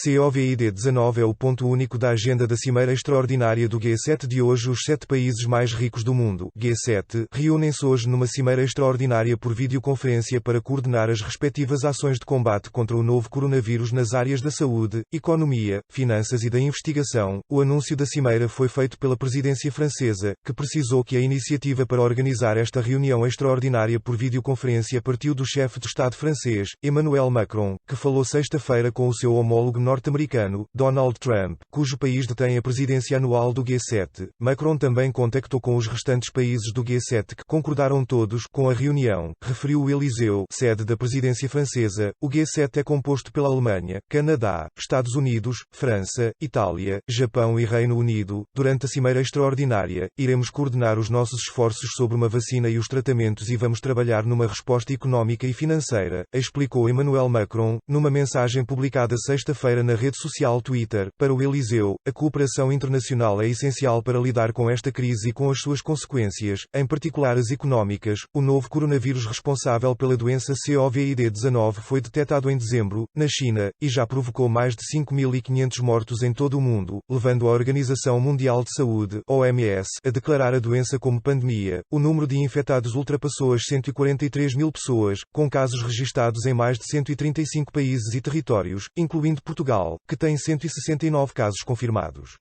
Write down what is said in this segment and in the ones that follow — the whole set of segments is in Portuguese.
COVID-19 é o ponto único da agenda da Cimeira Extraordinária do G7 de hoje. Os 7 países mais ricos do mundo, G7, reúnem-se hoje numa Cimeira Extraordinária por videoconferência para coordenar as respectivas ações de combate contra o novo coronavírus nas áreas da saúde, economia, finanças e da investigação. O anúncio da Cimeira foi feito pela presidência francesa, que precisou que a iniciativa para organizar esta reunião extraordinária por videoconferência partiu do chefe de Estado francês, Emmanuel Macron, que falou sexta-feira com o seu homólogo norte-americano, Donald Trump, cujo país detém a presidência anual do G7. Macron também contactou com os restantes países do G7 que concordaram todos com a reunião, referiu o Eliseu, sede da presidência francesa. O G7 é composto pela Alemanha, Canadá, Estados Unidos, França, Itália, Japão e Reino Unido. Durante a Cimeira Extraordinária, iremos coordenar os nossos esforços sobre uma vacina e os tratamentos e vamos trabalhar numa resposta económica e financeira, explicou Emmanuel Macron, numa mensagem publicada sexta-feira na rede social Twitter. Para o Eliseu, a cooperação internacional é essencial para lidar com esta crise e com as suas consequências, em particular as económicas. O novo coronavírus responsável pela doença COVID-19 foi detectado em dezembro, na China, e já provocou mais de 5.500 mortos em todo o mundo, levando a Organização Mundial de Saúde, OMS, a declarar a doença como pandemia. O número de infectados ultrapassou as 143 mil pessoas, com casos registados em mais de 135 países e territórios, incluindo Portugal, que tem 169 casos confirmados.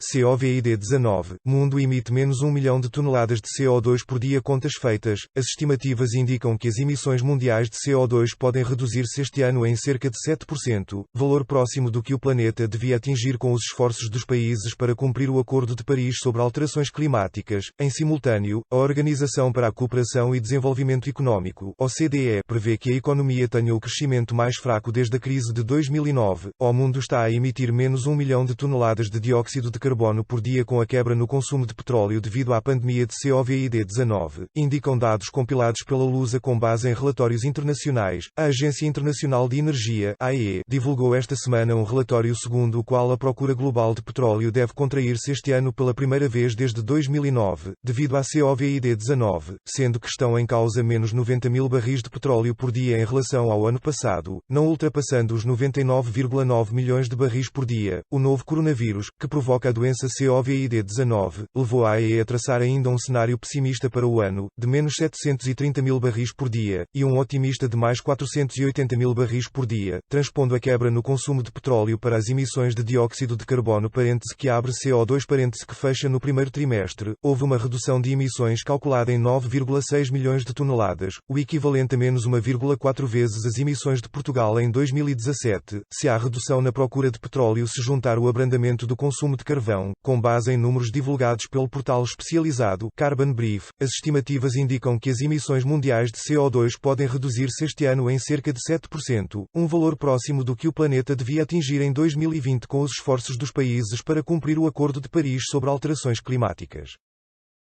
COVID-19, mundo emite menos 1 milhão de toneladas de CO2 por dia. Contas feitas, as estimativas indicam que as emissões mundiais de CO2 podem reduzir-se este ano em cerca de 7%, valor próximo do que o planeta devia atingir com os esforços dos países para cumprir o Acordo de Paris sobre alterações climáticas. Em simultâneo, a Organização para a Cooperação e Desenvolvimento Económico, OCDE, prevê que a economia tenha o crescimento mais fraco desde a crise de 2009. O mundo está a emitir menos 1 milhão de toneladas de dióxido de carbono por dia com a quebra no consumo de petróleo devido à pandemia de COVID-19, indicam dados compilados pela Lusa com base em relatórios internacionais. A Agência Internacional de Energia, AEE, divulgou esta semana um relatório segundo o qual a procura global de petróleo deve contrair-se este ano pela primeira vez desde 2009, devido à COVID-19, sendo que estão em causa menos 90 mil barris de petróleo por dia em relação ao ano passado, não ultrapassando os 99,9 milhões de barris por dia. O novo coronavírus, que provoca a doença COVID-19, levou a AEE a traçar ainda um cenário pessimista para o ano, de menos 730 mil barris por dia, e um otimista de mais 480 mil barris por dia, transpondo a quebra no consumo de petróleo para as emissões de dióxido de carbono parêntese que abre CO2 parêntese que fecha no primeiro trimestre. Houve uma redução de emissões calculada em 9,6 milhões de toneladas, o equivalente a menos 1,4 vezes as emissões de Portugal em 2017, se à redução na procura de petróleo se juntar o abrandamento do consumo de carvão. Com base em números divulgados pelo portal especializado Carbon Brief, as estimativas indicam que as emissões mundiais de CO2 podem reduzir-se este ano em cerca de 7%, um valor próximo do que o planeta devia atingir em 2020 com os esforços dos países para cumprir o Acordo de Paris sobre alterações climáticas.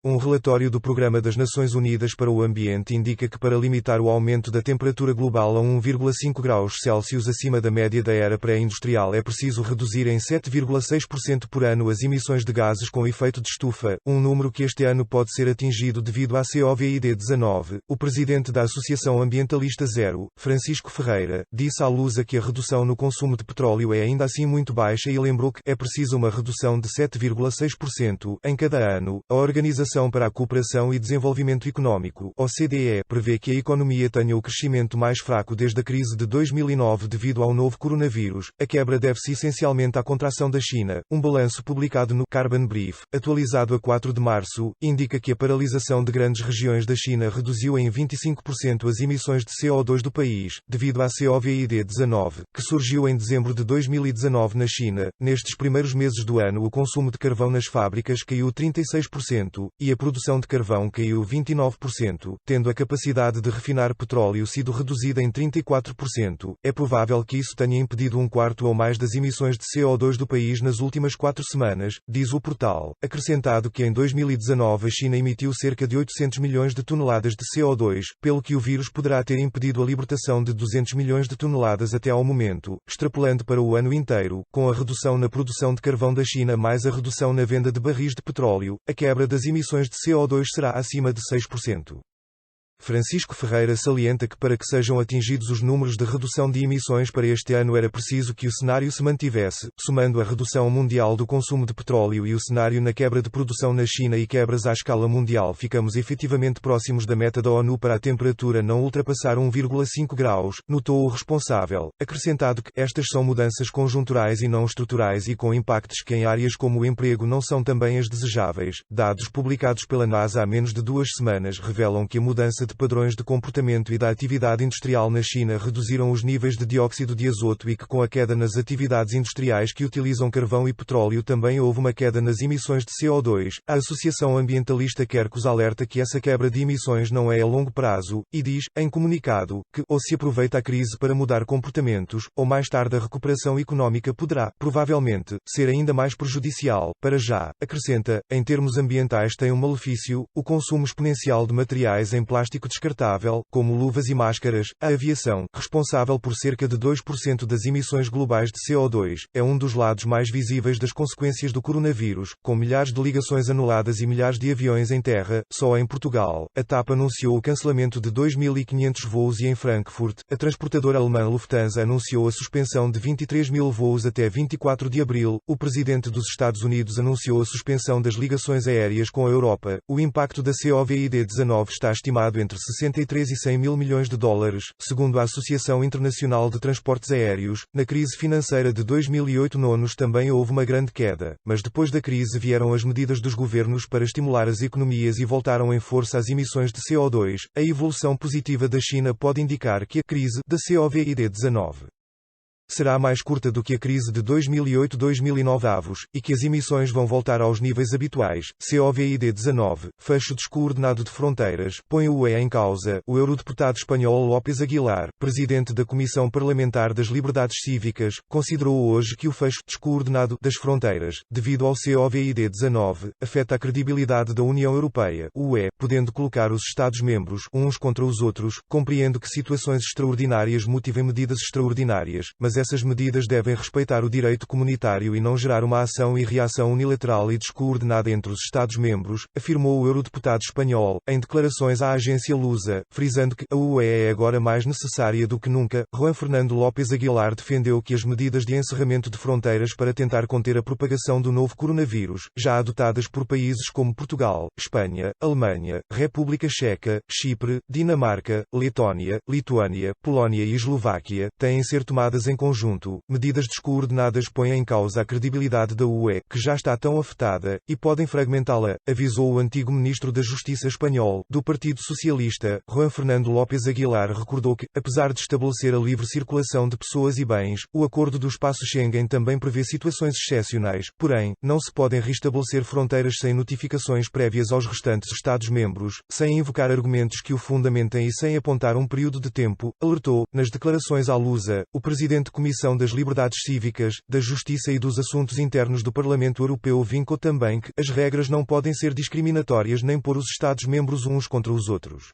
Um relatório do Programa das Nações Unidas para o Ambiente indica que para limitar o aumento da temperatura global a 1,5 graus Celsius acima da média da era pré-industrial é preciso reduzir em 7,6% por ano as emissões de gases com efeito de estufa, um número que este ano pode ser atingido devido à COVID-19. O presidente da Associação Ambientalista Zero, Francisco Ferreira, disse à Lusa que a redução no consumo de petróleo é ainda assim muito baixa e lembrou que é preciso uma redução de 7,6% em cada ano. A Organização para a Cooperação e Desenvolvimento Económico, OCDE, prevê que a economia tenha o crescimento mais fraco desde a crise de 2009 devido ao novo coronavírus. A quebra deve-se essencialmente à contração da China. Um balanço publicado no Carbon Brief, atualizado a 4 de março, indica que a paralisação de grandes regiões da China reduziu em 25% as emissões de CO2 do país, devido à COVID-19, que surgiu em dezembro de 2019 na China. Nestes primeiros meses do ano, o consumo de carvão nas fábricas caiu 36%, e a produção de carvão caiu 29%, tendo a capacidade de refinar petróleo sido reduzida em 34%. É provável que isso tenha impedido um quarto ou mais das emissões de CO2 do país nas últimas 4 semanas, diz o portal, acrescentado que em 2019 a China emitiu cerca de 800 milhões de toneladas de CO2, pelo que o vírus poderá ter impedido a libertação de 200 milhões de toneladas até ao momento, extrapolando para o ano inteiro, com a redução na produção de carvão da China mais a redução na venda de barris de petróleo, a quebra das emissões de CO2 será acima de 6%. Francisco Ferreira salienta que para que sejam atingidos os números de redução de emissões para este ano era preciso que o cenário se mantivesse, somando a redução mundial do consumo de petróleo e o cenário na quebra de produção na China e quebras à escala mundial, ficamos efetivamente próximos da meta da ONU para a temperatura não ultrapassar 1,5 graus, notou o responsável, acrescentado que estas são mudanças conjunturais e não estruturais e com impactos que em áreas como o emprego não são também as desejáveis. Dados publicados pela NASA há menos de 2 semanas revelam que a mudança de padrões de comportamento e da atividade industrial na China reduziram os níveis de dióxido de azoto e que com a queda nas atividades industriais que utilizam carvão e petróleo também houve uma queda nas emissões de CO2. A Associação Ambientalista Quercus alerta que essa quebra de emissões não é a longo prazo, e diz, em comunicado, que ou se aproveita a crise para mudar comportamentos, ou mais tarde a recuperação económica poderá, provavelmente, ser ainda mais prejudicial. Para já, acrescenta, em termos ambientais tem um malefício, o consumo exponencial de materiais em plástico descartável, como luvas e máscaras. A aviação, responsável por cerca de 2% das emissões globais de CO2, é um dos lados mais visíveis das consequências do coronavírus, com milhares de ligações anuladas e milhares de aviões em terra. Só em Portugal, a TAP anunciou o cancelamento de 2.500 voos e em Frankfurt, a transportadora alemã Lufthansa anunciou a suspensão de 23.000 voos até 24 de abril. O presidente dos Estados Unidos anunciou a suspensão das ligações aéreas com a Europa. O impacto da Covid-19 está estimado entre 63 e 100 mil milhões de dólares, segundo a Associação Internacional de Transportes Aéreos. Na crise financeira de 2008 nonos também houve uma grande queda, mas depois da crise vieram as medidas dos governos para estimular as economias e voltaram em força as emissões de CO2. A evolução positiva da China pode indicar que a crise da Covid-19 será mais curta do que a crise de 2008-2009 e que as emissões vão voltar aos níveis habituais. Covid-19, fecho descoordenado de fronteiras, põe o UE em causa. O eurodeputado espanhol López Aguilar, presidente da Comissão Parlamentar das Liberdades Cívicas, considerou hoje que o fecho descoordenado das fronteiras, devido ao Covid-19, afeta a credibilidade da União Europeia, o UE, podendo colocar os Estados-membros uns contra os outros. Compreendo que situações extraordinárias motivem medidas extraordinárias, mas essas medidas devem respeitar o direito comunitário e não gerar uma ação e reação unilateral e descoordenada entre os Estados-membros, afirmou o eurodeputado espanhol, em declarações à agência Lusa, frisando que a UE é agora mais necessária do que nunca. Juan Fernando López Aguilar defendeu que as medidas de encerramento de fronteiras para tentar conter a propagação do novo coronavírus, já adotadas por países como Portugal, Espanha, Alemanha, República Checa, Chipre, Dinamarca, Letónia, Lituânia, Polónia e Eslováquia, têm de ser tomadas em conjunto. Medidas descoordenadas põem em causa a credibilidade da UE, que já está tão afetada, e podem fragmentá-la, avisou o antigo ministro da Justiça espanhol, do Partido Socialista. Juan Fernando López Aguilar recordou que, apesar de estabelecer a livre circulação de pessoas e bens, o acordo do espaço Schengen também prevê situações excepcionais, porém, não se podem restabelecer fronteiras sem notificações prévias aos restantes Estados-membros, sem invocar argumentos que o fundamentem e sem apontar um período de tempo, alertou. Nas declarações à Lusa, o presidente da Comissão das Liberdades Cívicas, da Justiça e dos Assuntos Internos do Parlamento Europeu vincou também que as regras não podem ser discriminatórias nem pôr os Estados-membros uns contra os outros.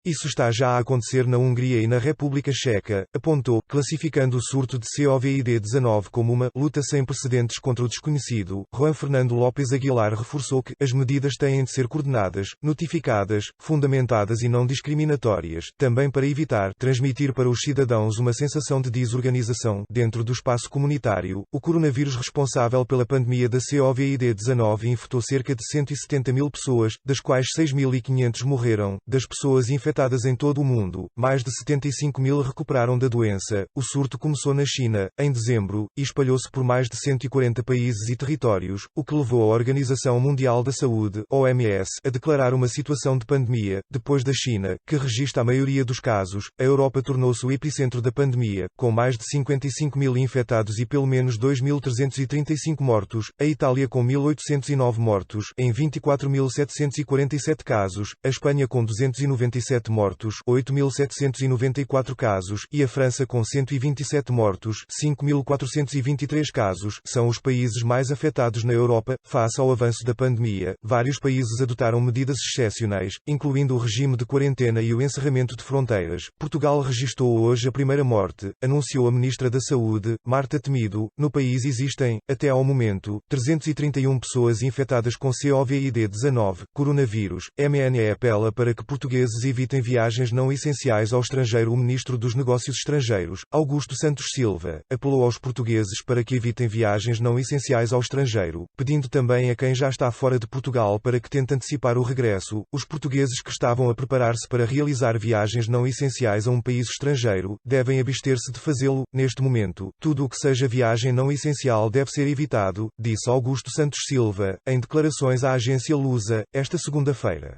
Isso está já a acontecer na Hungria e na República Checa, apontou, classificando o surto de Covid-19 como uma luta sem precedentes contra o desconhecido. Juan Fernando López Aguilar reforçou que as medidas têm de ser coordenadas, notificadas, fundamentadas e não discriminatórias, também para evitar transmitir para os cidadãos uma sensação de desorganização dentro do espaço comunitário. O coronavírus responsável pela pandemia da Covid-19 infectou cerca de 170 mil pessoas, das quais 6.500 morreram. Das pessoas infectadas em todo o mundo, mais de 75 mil recuperaram da doença. O surto começou na China, em dezembro, e espalhou-se por mais de 140 países e territórios, o que levou a Organização Mundial da Saúde, OMS, a declarar uma situação de pandemia. Depois da China, que registra a maioria dos casos, a Europa tornou-se o epicentro da pandemia, com mais de 55 mil infectados e pelo menos 2.335 mortos, a Itália com 1.809 mortos, em 24.747 casos, a Espanha com 297 mortos, 8.794 casos, e a França com 127 mortos, 5.423 casos, são os países mais afetados na Europa. Face ao avanço da pandemia, vários países adotaram medidas excepcionais, incluindo o regime de quarentena e o encerramento de fronteiras. Portugal registrou hoje a primeira morte, anunciou a Ministra da Saúde, Marta Temido. No país existem, até ao momento, 331 pessoas infectadas com Covid-19, coronavírus. MNE apela para que portugueses evitem evitem viagens não essenciais ao estrangeiro. O ministro dos Negócios Estrangeiros, Augusto Santos Silva, apelou aos portugueses para que evitem viagens não essenciais ao estrangeiro, pedindo também a quem já está fora de Portugal para que tente antecipar o regresso. Os portugueses que estavam a preparar-se para realizar viagens não essenciais a um país estrangeiro devem abster-se de fazê-lo. Neste momento, tudo o que seja viagem não essencial deve ser evitado, disse Augusto Santos Silva, em declarações à agência Lusa, esta segunda-feira.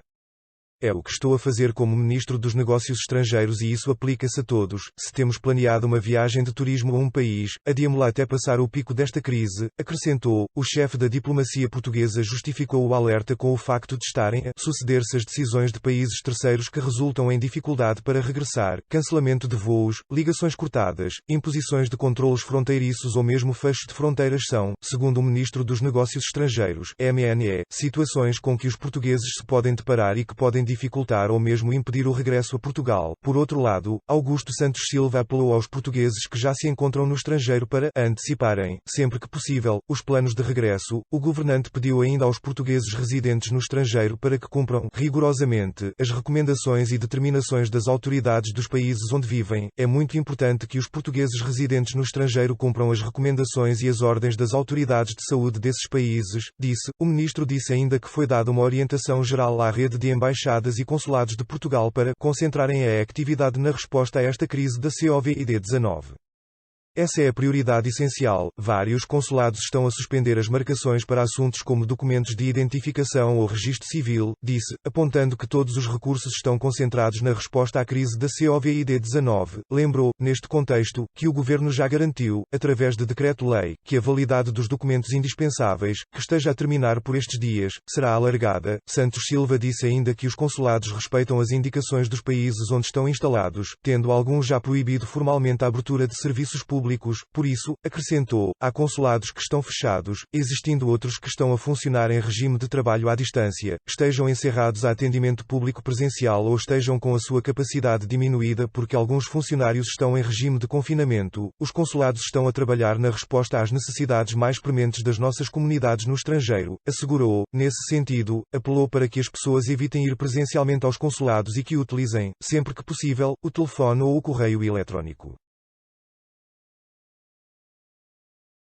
É o que estou a fazer como Ministro dos Negócios Estrangeiros e isso aplica-se a todos. Se temos planeado uma viagem de turismo a um país, adiemo-la até passar o pico desta crise, acrescentou. O chefe da diplomacia portuguesa justificou o alerta com o facto de estarem a suceder-se as decisões de países terceiros que resultam em dificuldade para regressar, cancelamento de voos, ligações cortadas, imposições de controlos fronteiriços ou mesmo fecho de fronteiras são, segundo o Ministro dos Negócios Estrangeiros, MNE, situações com que os portugueses se podem deparar e que podem dificultar ou mesmo impedir o regresso a Portugal. Por outro lado, Augusto Santos Silva apelou aos portugueses que já se encontram no estrangeiro para anteciparem, sempre que possível, os planos de regresso. O governante pediu ainda aos portugueses residentes no estrangeiro para que cumpram rigorosamente as recomendações e determinações das autoridades dos países onde vivem. É muito importante que os portugueses residentes no estrangeiro cumpram as recomendações e as ordens das autoridades de saúde desses países, disse. O ministro disse ainda que foi dada uma orientação geral à rede de embaixadas e consulados de Portugal para concentrarem a atividade na resposta a esta crise da Covid-19. Essa é a prioridade essencial. Vários consulados estão a suspender as marcações para assuntos como documentos de identificação ou registro civil, disse, apontando que todos os recursos estão concentrados na resposta à crise da Covid-19. Lembrou, neste contexto, que o governo já garantiu, através de decreto-lei, que a validade dos documentos indispensáveis, que esteja a terminar por estes dias, será alargada. Santos Silva disse ainda que os consulados respeitam as indicações dos países onde estão instalados, tendo alguns já proibido formalmente a abertura de serviços públicos. Por isso, acrescentou, há consulados que estão fechados, existindo outros que estão a funcionar em regime de trabalho à distância, estejam encerrados a atendimento público presencial ou estejam com a sua capacidade diminuída porque alguns funcionários estão em regime de confinamento. Os consulados estão a trabalhar na resposta às necessidades mais prementes das nossas comunidades no estrangeiro, assegurou. Nesse sentido, apelou para que as pessoas evitem ir presencialmente aos consulados e que utilizem, sempre que possível, o telefone ou o correio eletrónico.